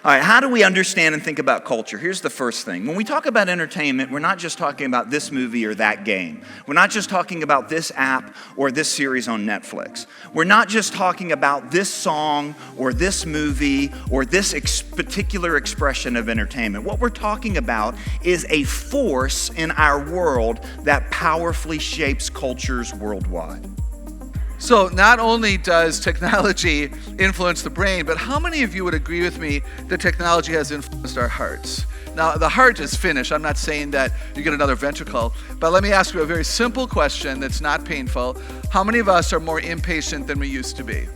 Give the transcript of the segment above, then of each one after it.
All right, how do we understand and think about culture? Here's the first thing. When we talk about entertainment, we're not just talking about this movie or that game. We're not just talking about this app or this series on Netflix. We're not just talking about this song or this movie or this particular expression of entertainment. What we're talking about is a force in our world that powerfully shapes cultures worldwide. So not only does technology influence the brain, but how many of you would agree with me that technology has influenced our hearts? Now, the heart is finished. I'm not saying that you get another ventricle, but let me ask you a very simple question that's not painful. How many of us are more impatient than we used to be?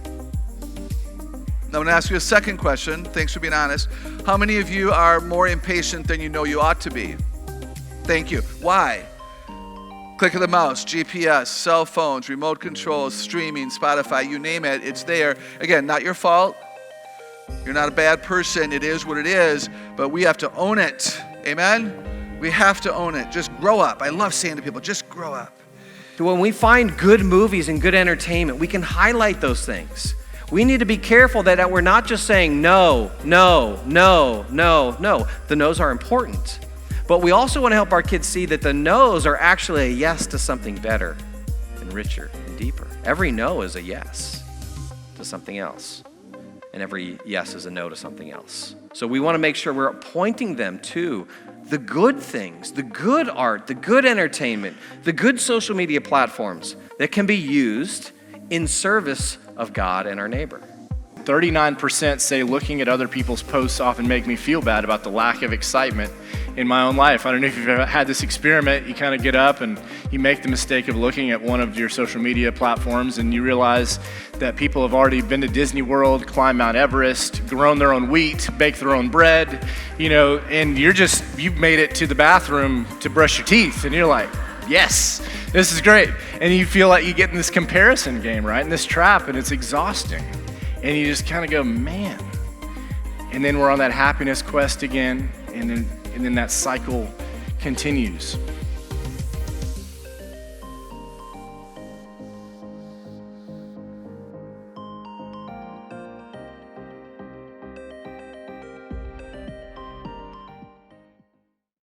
Now, I'm going to ask you a second question. Thanks for being honest. How many of you are more impatient than you know you ought to be? Thank you. Why? Click of the mouse, GPS, cell phones, remote controls, streaming, Spotify, you name it, it's there. Again, not your fault. You're not a bad person. It is what it is, but we have to own it. Amen? We have to own it. Just grow up. I love saying to people, just grow up. When we find good movies and good entertainment, we can highlight those things. We need to be careful that we're not just saying no, no, no, no, no. The no's are important. But we also want to help our kids see that the no's are actually a yes to something better and richer and deeper. Every no is a yes to something else. And every yes is a no to something else. So we want to make sure we're pointing them to the good things, the good art, the good entertainment, the good social media platforms that can be used in service of God and our neighbor. 39% say looking at other people's posts often make me feel bad about the lack of excitement in my own life. I don't know if you've ever had this experiment. You kind of get up and you make the mistake of looking at one of your social media platforms and you realize that people have already been to Disney World, climbed Mount Everest, grown their own wheat, baked their own bread, and you've made it to the bathroom to brush your teeth and you're like, yes, this is great. And you feel like you get in this comparison game, right? In this trap, and it's exhausting. And you just kind of go, man. And then we're on that happiness quest again, and then that cycle continues.